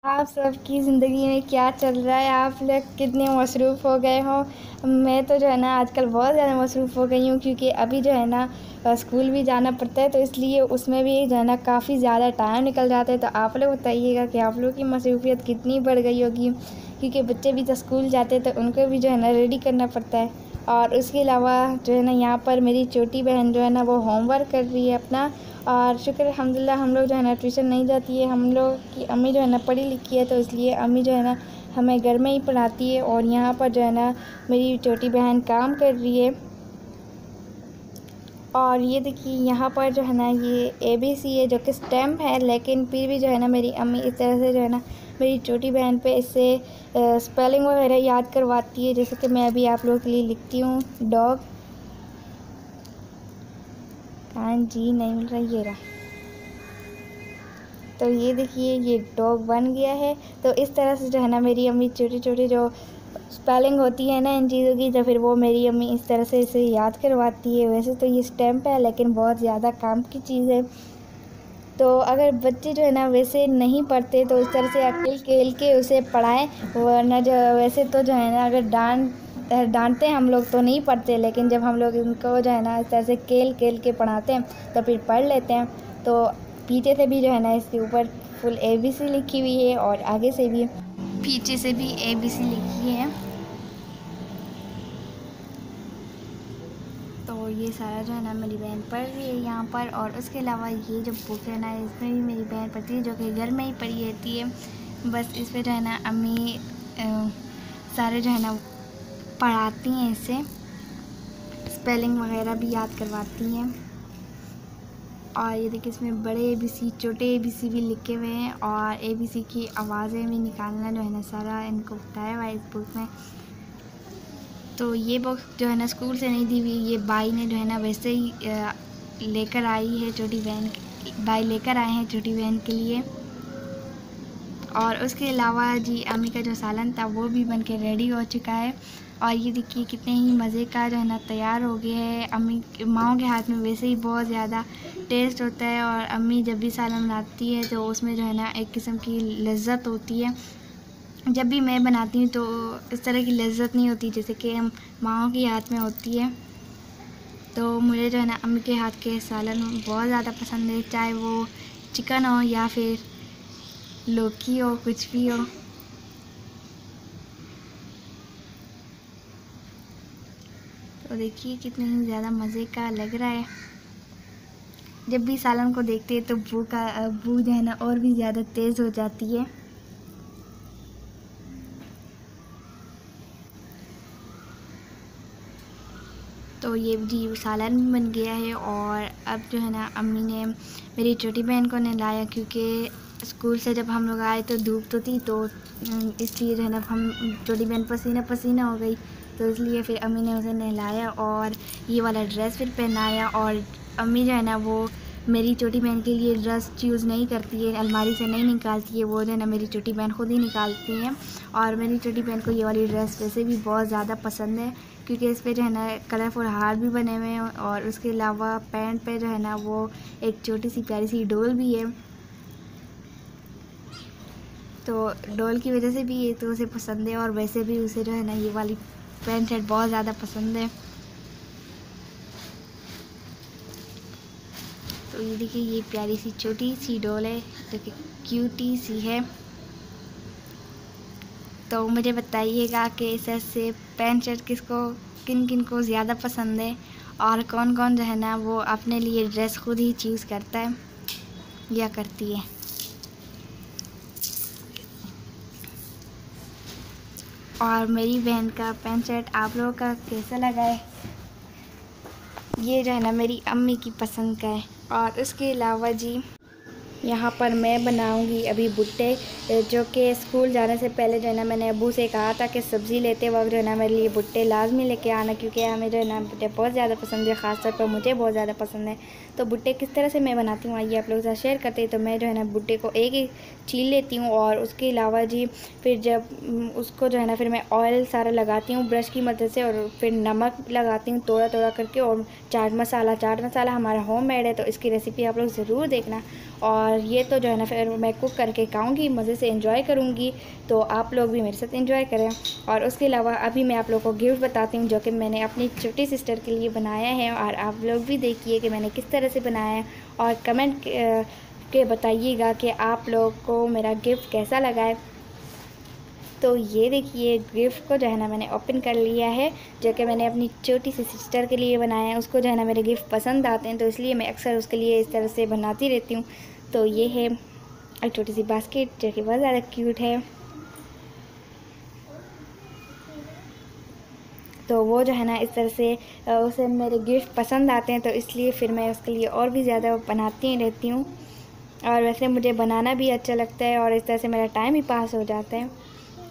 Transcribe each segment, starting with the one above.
आप सबकी ज़िंदगी में क्या चल रहा है? आप लोग कितने मसरूफ़ हो गए हो? मैं तो जो है ना आजकल बहुत ज़्यादा मसरूफ़ हो गई हूँ, क्योंकि अभी जो है ना स्कूल भी जाना पड़ता है, तो इसलिए उसमें भी जो है ना काफ़ी ज़्यादा टाइम निकल जाता है। तो आप लोग बताइएगा कि आप लोग की मसरूफ़ियत कितनी बढ़ गई होगी, क्योंकि बच्चे भी तो स्कूल जाते हैं तो उनको भी जो है ना रेडी करना पड़ता है। और उसके अलावा जो है ना यहाँ पर मेरी छोटी बहन जो है ना वो होमवर्क कर रही है अपना। और शुक्र अल्हम्दुलिल्लाह हम लोग जो है ना ट्यूशन नहीं जाती है। हम लोग की अम्मी जो है ना पढ़ी लिखी है, तो इसलिए अम्मी जो है ना हमें घर में ही पढ़ाती है। और यहाँ पर जो है ना मेरी छोटी बहन काम कर रही है। और ये देखिए यहाँ पर जो है ना ये ABC है, जो कि स्टैम्प है, लेकिन फिर भी जो है ना मेरी अम्मी इस तरह से जो है ना मेरी छोटी बहन पे इससे स्पेलिंग वगैरह याद करवाती है। जैसे कि मैं अभी आप लोगों के लिए लिखती हूँ डॉग। कान जी नहीं मिल रहा, ये रहा। तो ये देखिए ये डॉग बन गया है। तो इस तरह से जो है ना मेरी अम्मी छोटी छोटी जो स्पेलिंग होती है ना इन चीज़ों की, तो फिर वो मेरी अम्मी इस तरह से इसे याद करवाती है। वैसे तो ये स्टैम्प है, लेकिन बहुत ज़्यादा काम की चीज़ है। तो अगर बच्चे जो है ना वैसे नहीं पढ़ते तो इस तरह से अकेल खेल के उसे पढ़ाएं, वरना जो वैसे तो जो है ना अगर डांटते हम लोग तो नहीं पढ़ते, लेकिन जब हम लोग उनको जो है ना इस तरह से खेल खेल के पढ़ाते हैं तो फिर पढ़ लेते हैं। तो पीछे से भी जो है ना इसके ऊपर फुल ABC लिखी हुई है, और आगे से भी पीछे से भी ABC लिखी है। तो ये सारा जो है ना मेरी बहन पढ़ रही है यहाँ पर। और उसके अलावा ये जो बुक है ना इसमें भी मेरी बहन पढ़ती है, जो कि घर में ही पढ़ी रहती है। बस इस पर जो है ना अम्मी सारे जो है ना पढ़ाती हैं, इससे स्पेलिंग वगैरह भी याद करवाती हैं। और ये देखिए इसमें बड़े ABC छोटे ABC भी लिखे हुए हैं, और ABC की आवाज़ें भी निकालना जो है ना सारा इनको बताया हुआ है इस बुक में। तो ये बुक जो है ना स्कूल से नहीं दी हुई, ये भाई ने जो है ना वैसे ही लेकर आई है छोटी बहन, भाई लेकर आए हैं छोटी बहन के लिए। और उसके अलावा जी अम्मी का जो सालन था वो भी बन के रेडी हो चुका है। और ये देखिए कितने ही मज़े का जो है ना तैयार हो गया है। अम्मी माँओं के हाथ में वैसे ही बहुत ज़्यादा टेस्ट होता है, और अम्मी जब भी सालन बनाती है तो उसमें जो है ना एक किस्म की लज्जत होती है। जब भी मैं बनाती हूँ तो इस तरह की लज्जत नहीं होती जैसे कि हम माँओं के हाथ में होती है। तो मुझे जो है ना अम्मी के हाथ के सालन बहुत ज़्यादा पसंद है, चाहे वो चिकन हो या फिर लौकी हो, कुछ भी हो। तो देखिए कितने ही ज़्यादा मज़े का लग रहा है। जब भी सालन को देखते हैं तो भूख जो है ना और भी ज़्यादा तेज़ हो जाती है। तो ये जी सालन भी बन गया है। और अब जो है ना अम्मी ने मेरी छोटी बहन को नहलाया, क्योंकि स्कूल से जब हम लोग आए तो धूप तो थी, तो इसलिए जो है ना हम छोटी बहन पसीना पसीना हो गई। तो इसलिए फिर अम्मी ने उसे नहलाया और ये वाला ड्रेस फिर पहनाया। और अम्मी जो है ना वो मेरी छोटी बहन के लिए ड्रेस चूज़ नहीं करती है, अलमारी से नहीं निकालती है, वो जो है ना मेरी छोटी बहन खुद ही निकालती है। और मेरी छोटी बहन को ये वाली ड्रेस वैसे भी बहुत ज़्यादा पसंद है, क्योंकि इस पे जो है ना कलरफुल हार भी बने हुए हैं। और उसके अलावा पैंट पे जो है ना वो एक छोटी सी प्यारी सी डोल भी है। तो डोल की वजह से भी ये तो उसे पसंद है, और वैसे भी उसे जो है ना ये वाली पैंट शर्ट बहुत ज़्यादा पसंद है। तो ये देखिए ये प्यारी सी छोटी सी डोल है, जो कि क्यूटी सी है। तो मुझे बताइएगा कि इस से पैंट शर्ट किन किन को ज़्यादा पसंद है, और कौन कौन जो है ना वो अपने लिए ड्रेस खुद ही चूज़ करता है या करती है। और मेरी बहन का पैंट शर्ट आप लोगों का कैसा लगा है? ये जो है ना मेरी अम्मी की पसंद का है। और उसके अलावा जी यहाँ पर मैं बनाऊंगी अभी भुट्टे, जो कि स्कूल जाने से पहले जो है ना मैंने अब्बू से कहा था कि सब्ज़ी लेते वक्त जो है ना मेरे लिए भुट्टे लाजमी लेके आना, क्योंकि हमें जो है ना भुट्टे बहुत ज़्यादा पसंद है, ख़ासतौर पर मुझे बहुत ज़्यादा पसंद है। तो भुट्टे किस तरह से मैं बनाती हूँ आइए आप लोगों के साथ शेयर करते हैं। तो मैं जो है ना भुट्टे को एक एक छील लेती हूँ, और उसके अलावा जी फिर जब उसको जो है ना फिर मैं ऑयल सारा लगाती हूँ ब्रश की मदद से, और फिर नमक लगाती हूँ थोड़ा थोड़ा करके, और चाट मसाला हमारा होममेड है, तो इसकी रेसिपी आप लोग ज़रूर देखना। और ये तो जो है ना फिर मैं कुक करके खाऊंगी, मज़े से एंजॉय करूंगी। तो आप लोग भी मेरे साथ एंजॉय करें। और उसके अलावा अभी मैं आप लोगों को गिफ्ट बताती हूँ जो कि मैंने अपनी छोटी सिस्टर के लिए बनाया है। और आप लोग भी देखिए कि मैंने किस तरह से बनाया है, और कमेंट के बताइएगा कि आप लोग को मेरा गिफ्ट कैसा लगा है। तो ये देखिए गिफ्ट को जो है ना मैंने ओपन कर लिया है, जो कि मैंने अपनी छोटी सी सिस्टर के लिए बनाया है। उसको जो है ना मेरे गिफ्ट पसंद आते हैं, तो इसलिए मैं अक्सर उसके लिए इस तरह से बनाती रहती हूँ। तो ये है एक छोटी सी बास्केट जो कि बहुत ज़्यादा क्यूट है। तो वो जो है ना इस तरह से उसे मेरे गिफ्ट पसंद आते हैं, तो इसलिए फिर मैं उसके लिए और भी ज़्यादा बनाती रहती हूँ। और वैसे मुझे बनाना भी अच्छा लगता है, और इस तरह से मेरा टाइम ही पास हो जाता है।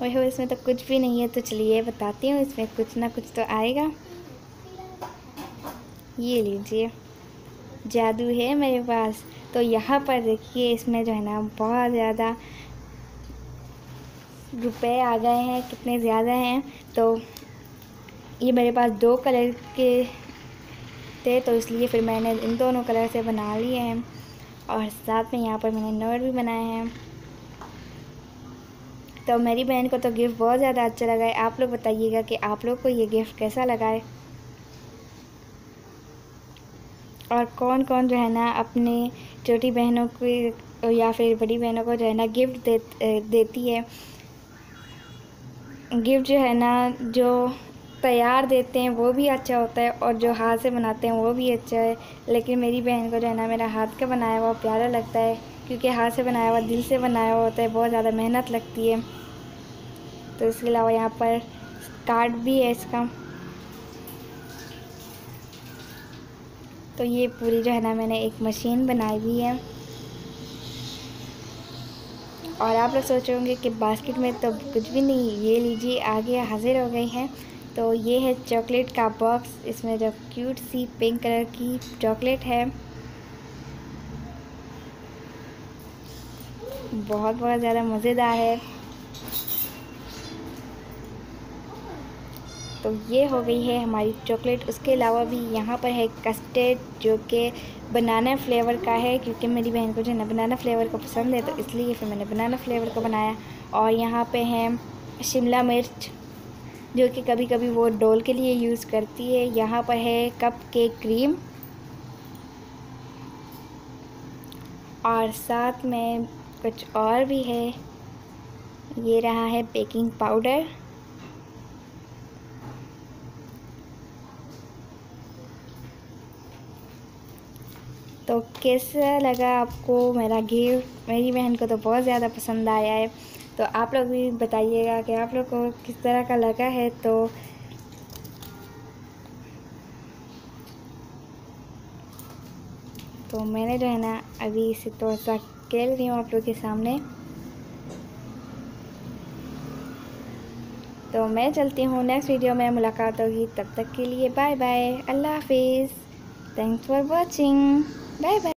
वही इसमें तो कुछ भी नहीं है, तो चलिए बताती हूँ, इसमें कुछ ना कुछ तो आएगा। ये लीजिए, जादू है मेरे पास। तो यहाँ पर देखिए इसमें जो है ना बहुत ज़्यादा रुपए आ गए हैं, कितने ज़्यादा हैं। तो ये मेरे पास 2 कलर के थे, तो इसलिए फिर मैंने इन दोनों कलर से बना लिए हैं। और साथ में यहाँ पर मैंने नोट भी बनाए हैं। तो मेरी बहन को तो गिफ्ट बहुत ज़्यादा अच्छा लगा है। आप लोग बताइएगा कि आप लोग को ये गिफ्ट कैसा लगा है, और कौन कौन जो है ना अपने छोटी बहनों को या फिर बड़ी बहनों को जो है ना गिफ्ट देती है। गिफ्ट जो है ना जो तैयार देते हैं वो भी अच्छा होता है, और जो हाथ से बनाते हैं वो भी अच्छा है। लेकिन मेरी बहन को जो है ना मेरा हाथ का बनाया हुआ प्यारा लगता है, क्योंकि हाथ से बनाया हुआ दिल से बनाया हुआ होता है, बहुत ज़्यादा मेहनत लगती है। तो इसके अलावा यहाँ पर कार्ड भी है इसका। तो ये पूरी जो है ना मैंने एक मशीन बनाई हुई है। और आप लोग सोच रहे होंगे कि बास्केट में तो कुछ भी नहीं, ये लीजिए आगे हाजिर हो गई है। तो ये है चॉकलेट का बॉक्स, इसमें जो क्यूट सी पिंक कलर की चॉकलेट है, बहुत बहुत ज़्यादा मज़ेदार है। तो ये हो गई है हमारी चॉकलेट। उसके अलावा भी यहाँ पर है कस्टर्ड, जो कि बनाना फ्लेवर का है, क्योंकि मेरी बहन को जो है ना बनाना फ्लेवर को पसंद है, तो इसलिए फिर मैंने बनाना फ्लेवर को बनाया। और यहाँ पे है शिमला मिर्च, जो कि कभी कभी वो डोल के लिए यूज़ करती है। यहाँ पर है कप केक क्रीम, और साथ में कुछ और भी है। ये रहा है बेकिंग पाउडर। तो कैसा लगा आपको मेरा गिफ्ट? मेरी बहन को तो बहुत ज़्यादा पसंद आया है। तो आप लोग भी बताइएगा कि आप लोग को किस तरह का लगा है। तो मैंने जो है ना अभी इसे थोड़ा सा खेल रही हूँ आप लोग के सामने। तो मैं चलती हूँ, नेक्स्ट वीडियो में मुलाकात होगी। तब तक के लिए बाय बाय, अल्लाह हाफिज़, thanks for watching, bye bye.